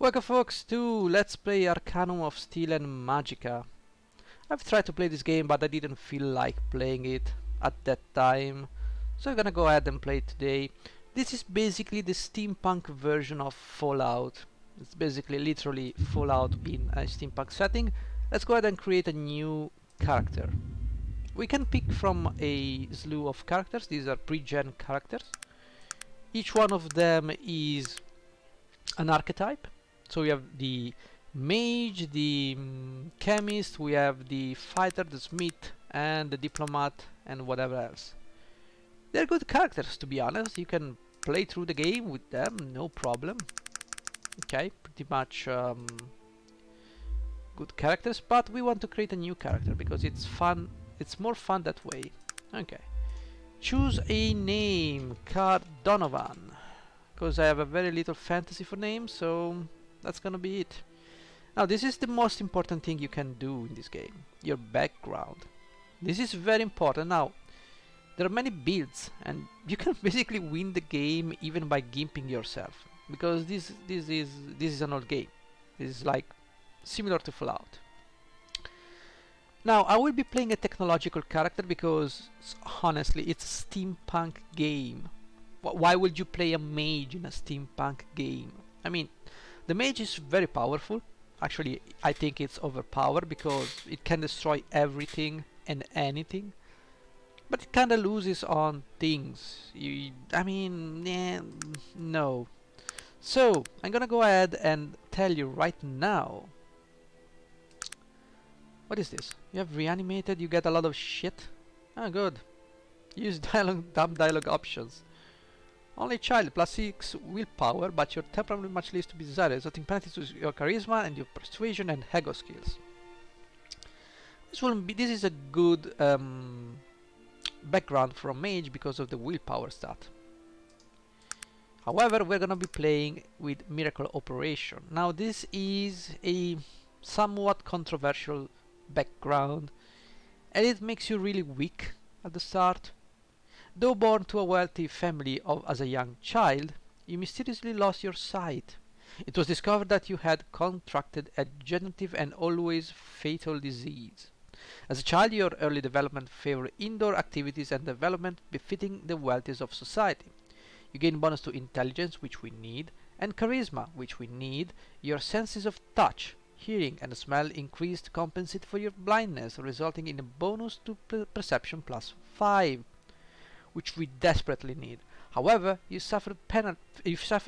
Welcome folks to Let's Play Arcanum of Steel and Magica. I've tried to play this game but I didn't feel like playing it at that time, so I'm gonna go ahead and play it today. This is basically the steampunk version of Fallout. It's basically literally Fallout in a steampunk setting. Let's go ahead and create a new character. We can pick from a slew of characters. These are pre-gen characters. Each one of them is an archetype. So we have the mage, the chemist, we have the fighter, the smith, and the diplomat, and whatever else. They're good characters, to be honest. You can play through the game with them, no problem. Okay, pretty much good characters, but we want to create a new character because it's fun. It's more fun that way. Okay, choose a name, Donovan, because I have a very little fantasy for names, so that's gonna be it. Now this is the most important thing you can do in this game, your background. This is very important. Now there are many builds and you can basically win the game even by gimping yourself, because this is an old game. This is like similar to Fallout. Now I will be playing a technological character because honestly it's a steampunk game. Why would you play a mage in a steampunk game? I mean, the mage is very powerful. Actually, I think it's overpowered because it can destroy everything and anything. But it kinda loses on things. I mean, no. So, I'm gonna go ahead and tell you right now. What is this? You have reanimated, you get a lot of shit? Ah, good. Use dumb dialogue options. Only child, +6 willpower, but your temperament much leaves to be desired, resulting penalties to your charisma and your persuasion and ego skills. This is a good background for a mage because of the willpower stat. However, we're gonna be playing with Miracle Operation. Now this is a somewhat controversial background, and it makes you really weak at the start. Though born to a wealthy family as a young child, you mysteriously lost your sight. It was discovered that you had contracted a degenerative and always fatal disease. As a child, your early development favored indoor activities and development befitting the wealthiest of society. You gain bonus to intelligence, which we need, and charisma, which we need. Your senses of touch, hearing, and smell increased to compensate for your blindness, resulting in a bonus to perception +5. Which we desperately need. However, you suffer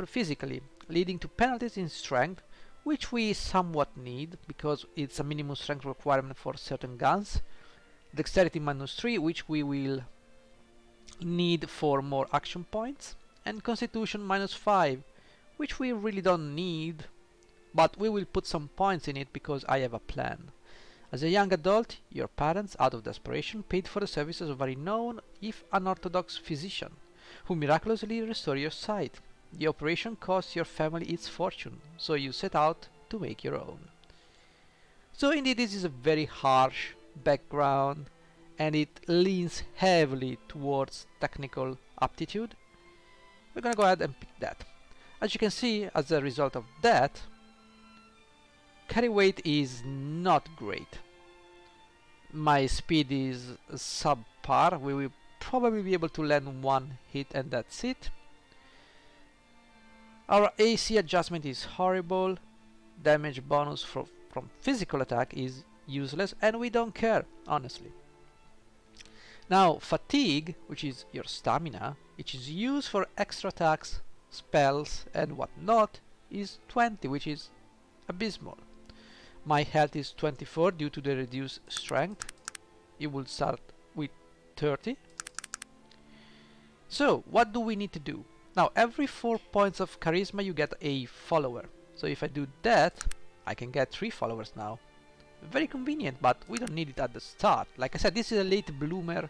physically, leading to penalties in strength, which we somewhat need because it's a minimum strength requirement for certain guns. Dexterity -3, which we will need for more action points, and Constitution -5, which we really don't need, but we will put some points in it because I have a plan. As a young adult, your parents, out of desperation, paid for the services of a renowned, if unorthodox, physician, who miraculously restored your sight. The operation cost your family its fortune, so you set out to make your own. So indeed, this is a very harsh background, and it leans heavily towards technical aptitude. We're gonna go ahead and pick that. As you can see, as a result of that, carry weight is not great. My speed is subpar. We will probably be able to land one hit and that's it. Our AC adjustment is horrible. Damage bonus from physical attack is useless, and we don't care, honestly. Now, fatigue, which is your stamina, which is used for extra attacks, spells, and whatnot, is 20, which is abysmal. My health is 24 due to the reduced strength. It will start with 30. So, what do we need to do? Now, every 4 points of charisma you get a follower. So if I do that, I can get 3 followers now. Very convenient, but we don't need it at the start. Like I said, this is a late bloomer.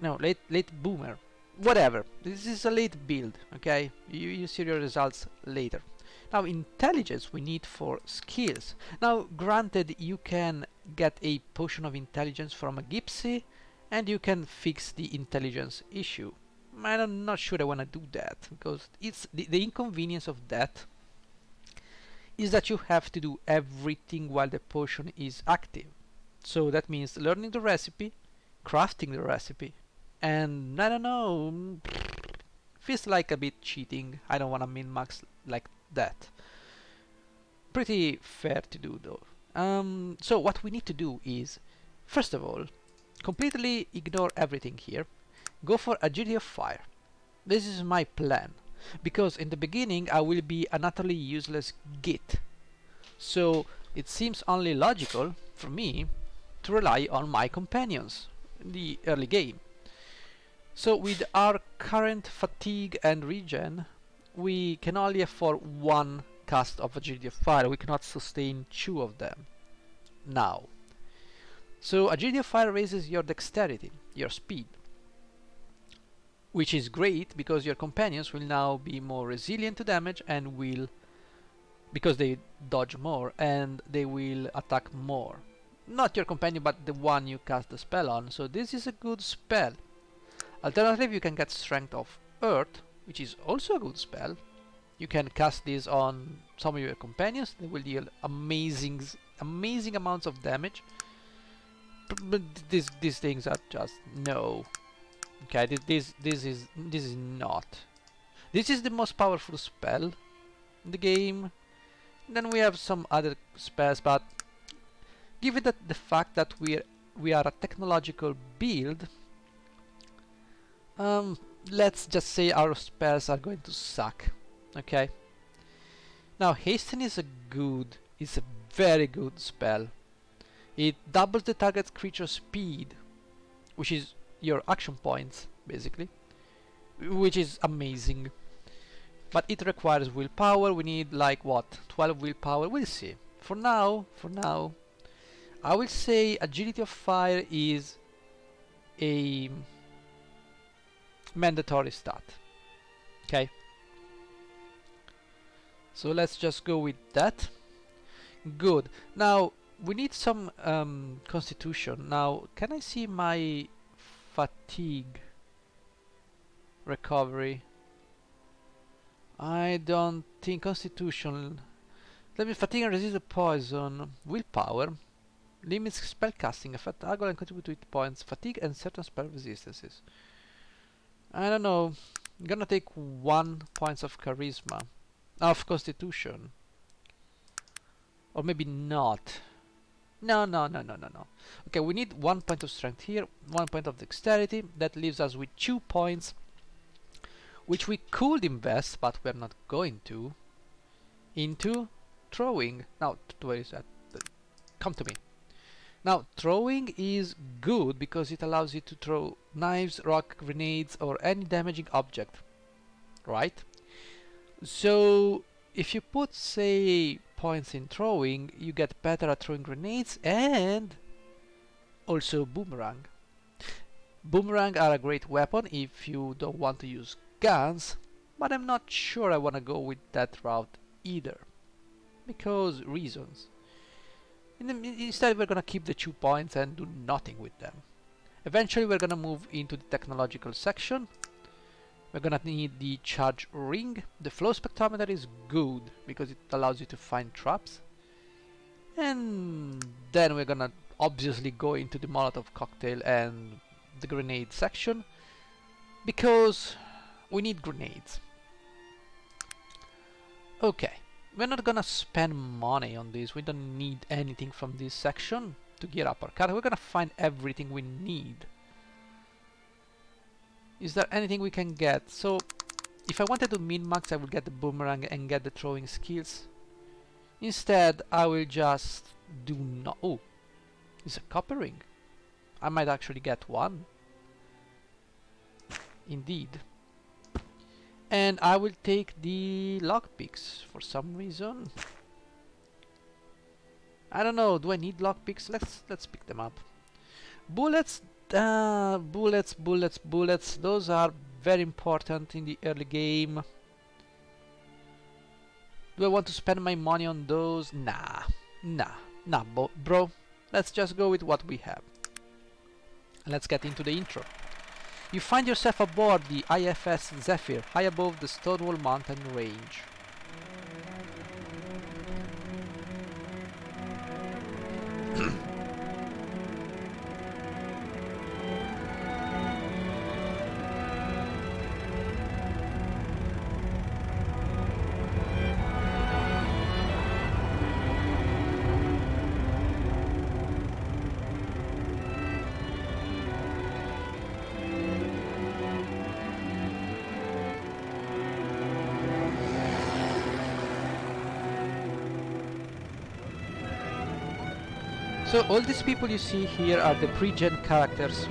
No, late boomer. Whatever. This is a late build, okay? You see your results later. Now, intelligence we need for skills. Now, granted, you can get a potion of intelligence from a gypsy, and you can fix the intelligence issue. I'm not sure I want to do that, because it's the inconvenience of that is that you have to do everything while the potion is active. So that means learning the recipe, crafting the recipe, and I don't know, feels like a bit cheating. I don't want to min-max like that. Pretty fair to do though. So what we need to do is, first of all, completely ignore everything here. Go for Agility of Fire. This is my plan, because in the beginning I will be an utterly useless git. So it seems only logical for me to rely on my companions in the early game. So with our current fatigue and regen, we can only afford one cast of Agility of Fire. We cannot sustain two of them now. So Agility of Fire raises your dexterity, your speed, which is great because your companions will now be more resilient to damage and will, because they dodge more, and they will attack more. Not your companion, but the one you cast the spell on. So this is a good spell. Alternatively, you can get Strength of Earth, which is also a good spell. You can cast this on some of your companions. They will deal amazing amounts of damage. But these things are just no. Okay, this is not. This is the most powerful spell in the game. Then we have some other spells, but given that the fact that we are a technological build, let's just say our spells are going to suck. Okay. Now hasten is a very good spell. It doubles the target creature's speed, which is your action points basically, which is amazing. But it requires willpower. We need like what, 12 willpower. We'll see. For now, I will say Agility of Fire is a mandatory stat. Okay. So let's just go with that. Good. Now we need some constitution. Now can I see my fatigue recovery? I don't think constitution. Let me fatigue and resist the poison. Willpower limits spellcasting effect. Argol and contribute to hit points. Fatigue and certain spell resistances. I don't know. I'm gonna take 1 point of charisma. Of constitution. Or maybe not. No. Okay, we need 1 point of strength here, 1 point of dexterity. That leaves us with 2 points, which we could invest, but we're not going to, into throwing. Now, where is that? Come to me. Now, throwing is good because it allows you to throw knives, rock, grenades, or any damaging object, right? So, if you put, say, points in throwing, you get better at throwing grenades and also boomerang. Boomerang are a great weapon if you don't want to use guns, but I'm not sure I want to go with that route either, because reasons. Instead we're gonna keep the 2 points and do nothing with them. Eventually we're gonna move into the technological section. We're gonna need the charge ring. The flow spectrometer is good because it allows you to find traps. And then we're gonna obviously go into the Molotov cocktail and the grenade section because we need grenades. Okay, we're not gonna spend money on this. We don't need anything from this section to gear up our car. We're gonna find everything we need. Is there anything we can get? So, if I wanted to min-max, I would get the boomerang and get the throwing skills. Instead, I will just do not. Oh, it's a copper ring. I might actually get one. Indeed. And I will take the lockpicks for some reason. I don't know. Do I need lockpicks? Let's pick them up. Bullets. Bullets. Those are very important in the early game. Do I want to spend my money on those? Nah, bro. Let's just go with what we have. Let's get into the intro. You find yourself aboard the IFS Zephyr, high above the Stonewall Mountain range. So all these people you see here are the pre-gen characters.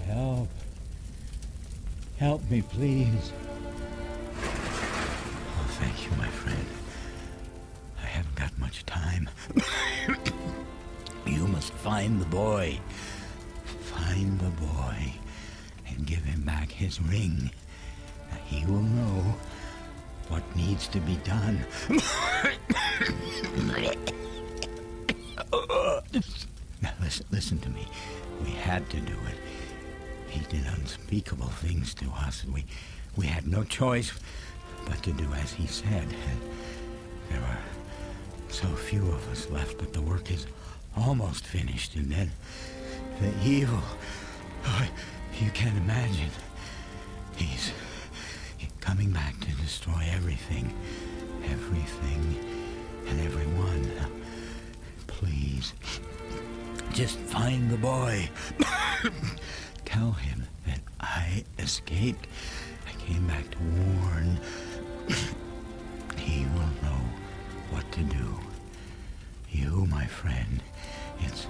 Help. Help me, please. Oh, thank you, my friend. I haven't got much time. You must find the boy. Find the boy and give him back his ring. He will know what needs to be done. Now listen to me. We had to do it. He did unspeakable things to us. We had no choice but to do as he said. And there are so few of us left, but the work is almost finished. And then the evil, oh, you can't imagine. He's coming back to destroy everything and everyone. Now, please, just find the boy. Tell him that I escaped. I came back to warn. He will know what to do. You, my friend, it's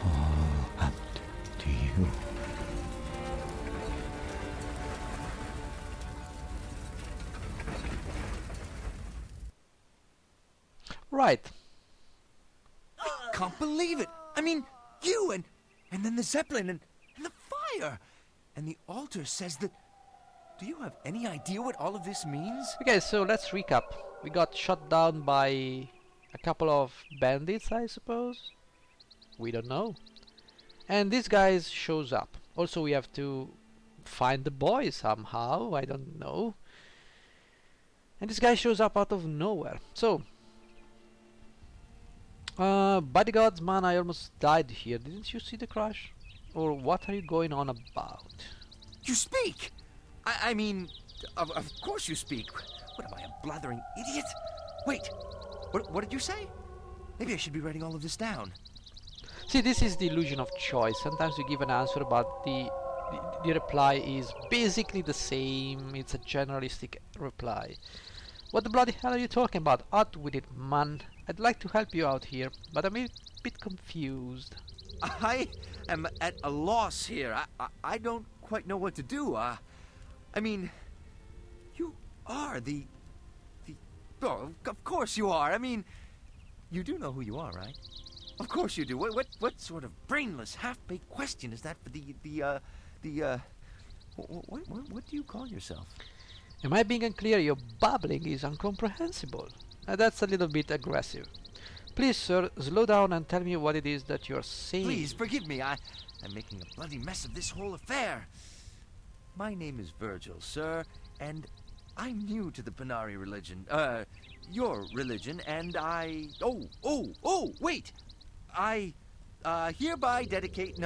all up to you. Right. Can't believe it. I mean, you and then the Zeppelin and the fire. And the altar says that... Do you have any idea what all of this means? Okay, so let's recap. We got shot down by a couple of bandits, I suppose? We don't know. And this guy shows up. Also, we have to find the boy somehow, I don't know. And this guy shows up out of nowhere. So, bodyguards, man, I almost died here. Didn't you see the crash? Or what are you going on about? You speak! I mean, of course you speak. What am I, a blathering idiot? Wait, what did you say? Maybe I should be writing all of this down. See, this is the illusion of choice. Sometimes you give an answer, but the reply is basically the same. It's a generalistic reply. What the bloody hell are you talking about? Out with it, man. I'd like to help you out here, but I'm a bit confused. I am at a loss here. I don't quite know what to do. I mean, you are the... Oh, of course you are. I mean, you do know who you are, right? Of course you do. What sort of brainless, half-baked question is that for what do you call yourself? Am I being unclear? Your babbling is incomprehensible. That's a little bit aggressive. Please, sir, slow down and tell me what it is that you're saying. Please, forgive me. I'm making a bloody mess of this whole affair. My name is Virgil, sir, and I'm new to the Panari religion. Your religion, and I... Oh, wait! I, hereby dedicate...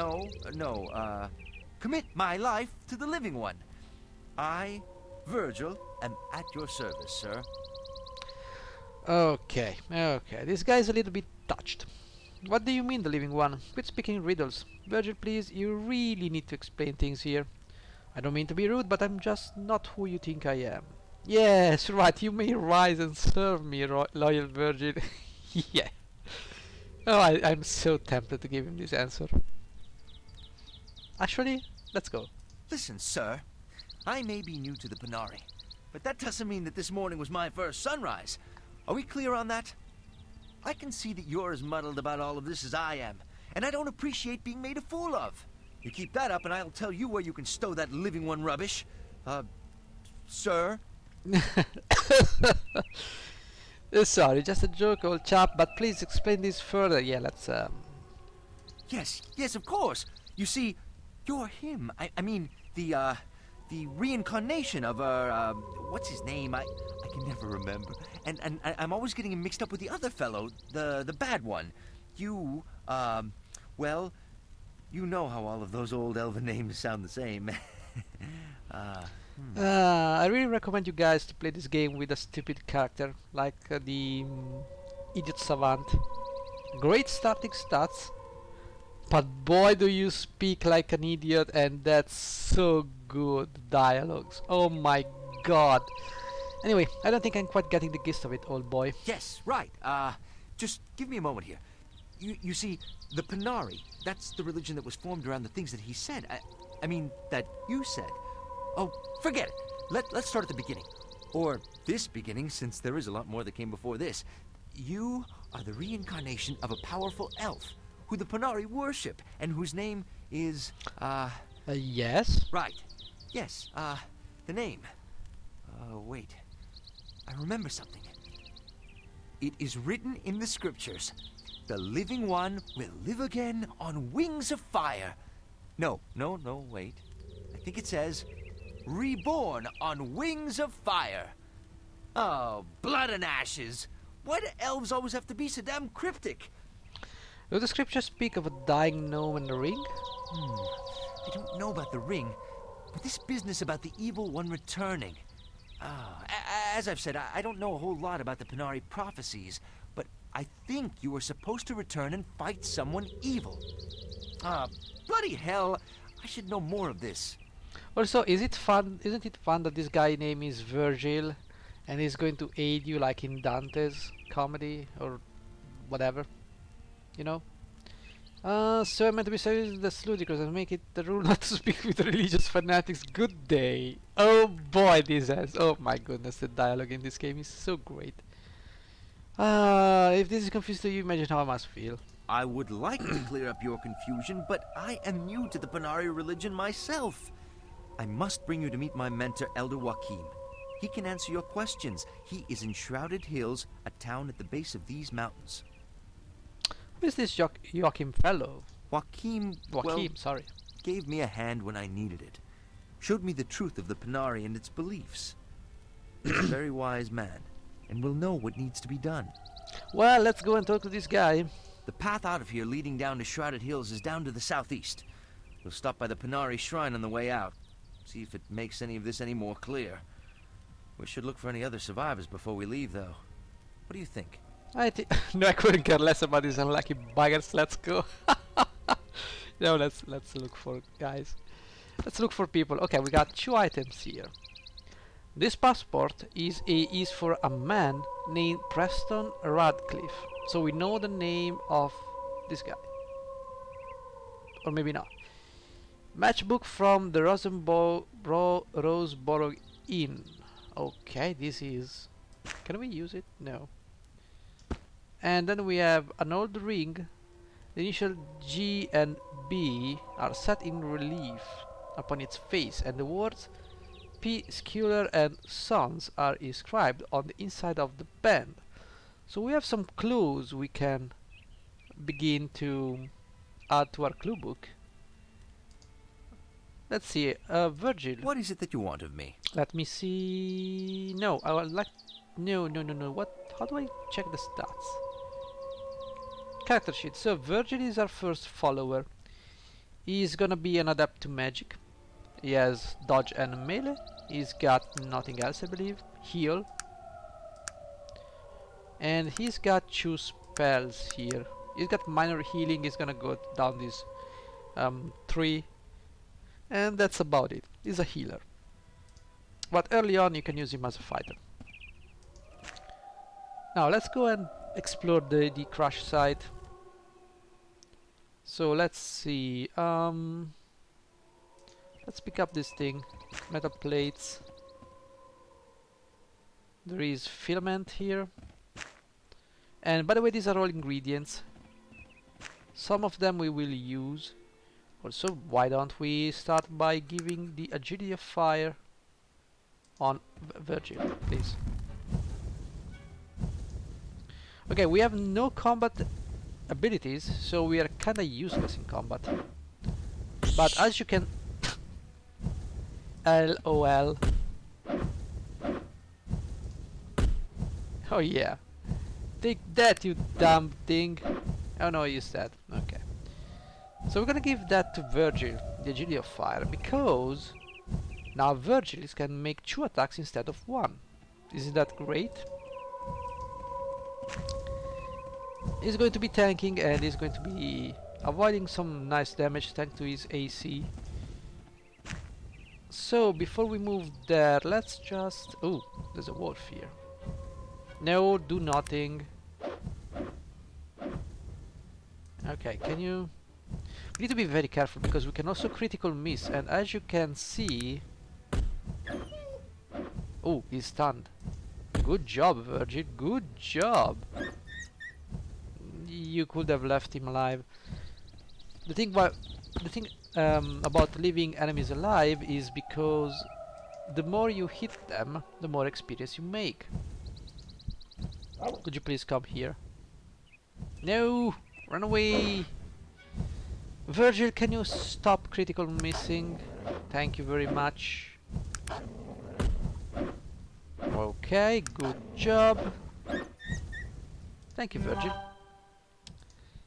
commit my life to the living one. I, Virgil, am at your service, sir. Okay. This guy's a little bit touched. What do you mean, the living one? Quit speaking riddles. Virgil, please, you really need to explain things here. I don't mean to be rude, but I'm just not who you think I am. Yes, right, you may rise and serve me, loyal Virgil. Yeah. Oh, I'm so tempted to give him this answer. Actually, let's go. Listen, sir. I may be new to the Panari, but that doesn't mean that this morning was my first sunrise. Are we clear on that? I can see that you're as muddled about all of this as I am, and I don't appreciate being made a fool of. You keep that up and I'll tell you where you can stow that living one rubbish. Sir? Sorry, just a joke, old chap, but please explain this further. Yeah, let's Yes, of course. You see, you're him. I mean, the reincarnation of, what's his name? I can never remember. And I'm always getting him mixed up with the other fellow, the bad one. You, well, you know how all of those old elven names sound the same. I really recommend you guys to play this game with a stupid character, like the Idiot Savant. Great starting stats, but boy do you speak like an idiot, and that's so good dialogues. Oh my god. Anyway, I don't think I'm quite getting the gist of it, old boy. Yes, right. Just give me a moment here. You see, the Panari, that's the religion that was formed around the things that he said. I mean, that you said. Oh, forget it. Let's start at the beginning. Or this beginning, since there is a lot more that came before this. You are the reincarnation of a powerful elf who the Panari worship, and whose name is, Yes? Right. Yes, the name. Wait. I remember something. It is written in the scriptures. The living one will live again on wings of fire. No, wait. I think it says, reborn on wings of fire. Oh, blood and ashes. Why do elves always have to be so damn cryptic? Do the scriptures speak of a dying gnome and a ring? I don't know about the ring, but this business about the evil one returning. As I've said, I don't know a whole lot about the Panari prophecies, but I think you were supposed to return and fight someone evil. Bloody hell, I should know more of this. Also, isn't it fun that this guy name is Virgil and he's going to aid you like in Dante's comedy or whatever, you know? So I'm meant to be saying that's ludicrous and make it the rule not to speak with religious fanatics. Good day. Oh boy, this has. Oh my goodness, the dialogue in this game is so great. If this is confusing to you, imagine how I must feel. I would like to clear up your confusion, but I am new to the Panari religion myself. I must bring you to meet my mentor, Elder Joachim. He can answer your questions. He is in Shrouded Hills, a town at the base of these mountains. Who is this Joachim fellow? Joachim, Sorry. gave me a hand when I needed it. Showed me the truth of the Panari and its beliefs. He's a very wise man, and will know what needs to be done. Well, let's go and talk to this guy. The path out of here leading down to Shrouded Hills is down to the southeast. We'll stop by the Panari Shrine on the way out. See if it makes any of this any more clear. We should look for any other survivors before we leave, though. What do you think? No, I couldn't care less about these unlucky buggers. Let's go. No, let's look for guys. Let's look for people. Okay, we got 2 items here. This passport is for a man named Preston Radcliffe. So we know the name of this guy. Or maybe not. Matchbook from the Roseboro Inn. Okay, this is... Can we use it? No. And then we have an old ring. The initial G and B are set in relief upon its face, and the words P. Sculler and Sons are inscribed on the inside of the band. So we have some clues we can begin to add to our clue book. Let's see, Virgil. What is it that you want of me? Let me see. No, I would like. No. What? How do I check the stats? Character sheet. So Virgil is our first follower. He's gonna be an adept to magic. He has dodge and melee. He's got nothing else, I believe. Heal. And he's got 2 spells here. He's got minor healing. He's gonna go down this 3. And that's about it. He's a healer. But early on you can use him as a fighter. Now let's go and explore the crash site. So let's see. Let's pick up this thing. Metal plates. There is filament here. And by the way, these are all ingredients. Some of them we will use. Also, why don't we start by giving the agility of fire on Virgil, please? Okay, we have no combat abilities, so we are kinda useless in combat. But as you can... LOL. Oh yeah. Take that, you dumb thing. Oh no, he's dead. Okay. So we're gonna give that to Virgil, the agility of fire, because now Virgil can make 2 attacks instead of 1. Isn't that great? He's going to be tanking and he's going to be avoiding some nice damage thanks to his AC. So before we move there, let's just... Oh, there's a wolf here. No, do nothing. Okay, can you... We need to be very careful because we can also critical miss, and as you can see... Oh, he's stunned. Good job, Virgil, good job! You could have left him alive. The thing about leaving enemies alive is because the more you hit them, the more experience you make. Could you please come here? No! Run away! Virgil, can you stop critical missing? Thank you very much. Okay, good job. Thank you, Virgil.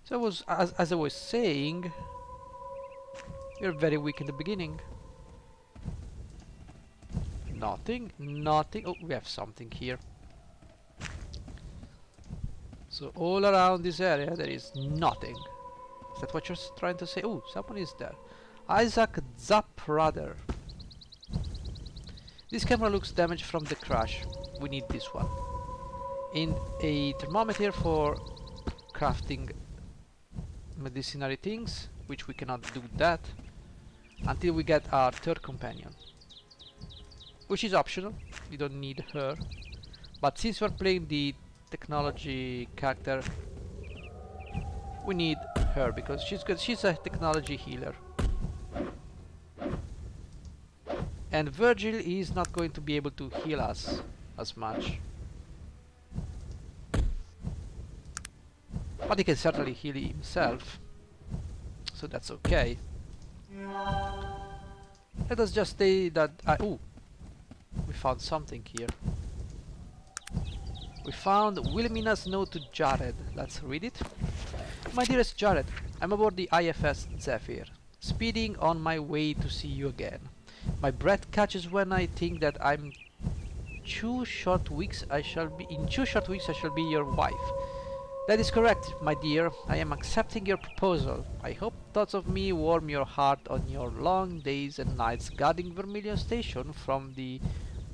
So as I was saying, you're very weak in the beginning. Nothing, nothing. Oh, we have something here. So all around this area there is nothing. Is that what you're trying to say? Oh, someone is there. Isaac Zapradder. This camera looks damaged from the crash. We need this one. In a thermometer for crafting medicinary things, which we cannot do that until we get our 3rd companion, which is optional. We don't need her, but since we're playing the technology character, we need her because she's good. She's a technology healer, and Virgil is not going to be able to heal us as much, but he can certainly heal himself, so that's okay. Let us just say that ooh, we found something here. We found Wilhelmina's note to Jared. Let's read it. My dearest Jared, I'm aboard the IFS Zephyr, speeding on my way to see you again. My breath catches when I think that in 2 short weeks I shall be your wife. That is correct, my dear. I am accepting your proposal. I hope thoughts of me warm your heart on your long days and nights guarding Vermilion Station from the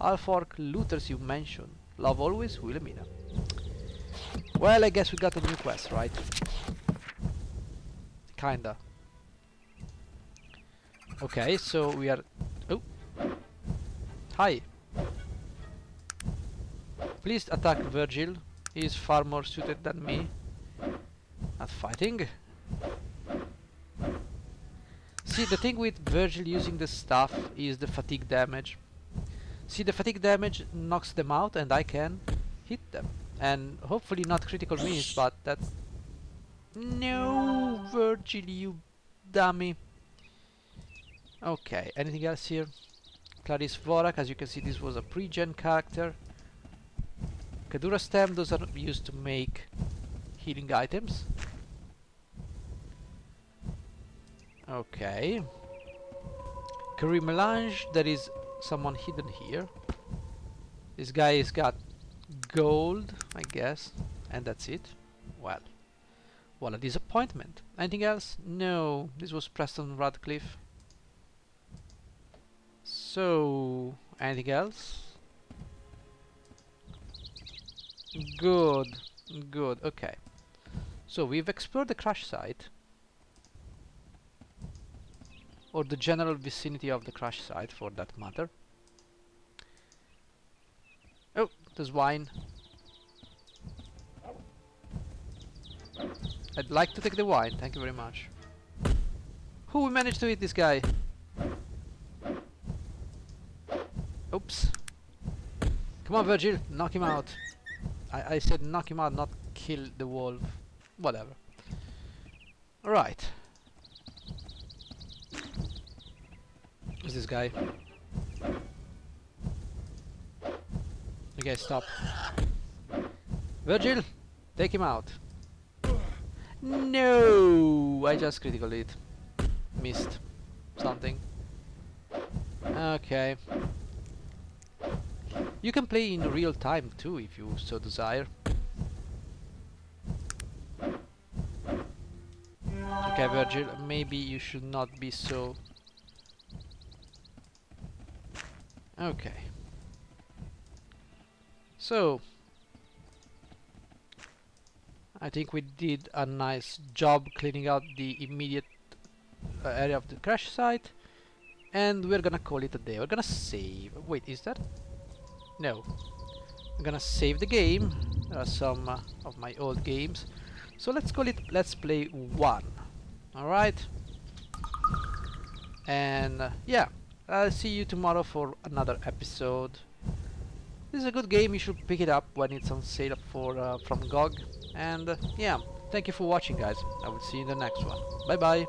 Alfork looters you mentioned. Love always, Wilhelmina. Well, I guess we got a new quest, right? Kinda. Okay, so we are... Oh! Hi! Please attack Virgil. He is far more suited than me at fighting. See, the thing with Virgil using the staff is the fatigue damage. See, the fatigue damage knocks them out and I can hit them. And hopefully not critical miss, but that's... No, Virgil, you dummy. Okay, anything else here? Clarice Vorak, as you can see, this was a pre-gen character. Kadura stem, those are used to make healing items. Okay. Curry Melange, there is someone hidden here. This guy has got gold, I guess, and that's it. Well, what a disappointment. Anything else? No, this was Preston Radcliffe. So, anything else? Good, good, okay. So we've explored the crash site, or the general vicinity of the crash site for that matter. Oh, there's wine. I'd like to take the wine, thank you very much. Who we managed to hit this guy? Oops. Come on, Virgil, knock him out. I said knock him out, not kill the wolf. Whatever. Alright. Who's this guy? Okay, stop. Virgil, take him out. No, I just critical hit. Missed something. Okay. You can play in real time too if you so desire. Okay, Virgil, maybe you should not be so... Okay. So, I think we did a nice job cleaning out the immediate area of the crash site, and we're gonna call it a day. We're gonna save. Wait, is that? No. I'm gonna save the game. There are some of my old games, so let's call it Let's Play 1. Alright? And yeah, I'll see you tomorrow for another episode. This is a good game, you should pick it up when it's on sale for from GOG. And yeah, thank you for watching, guys. I will see you in the next one. Bye bye.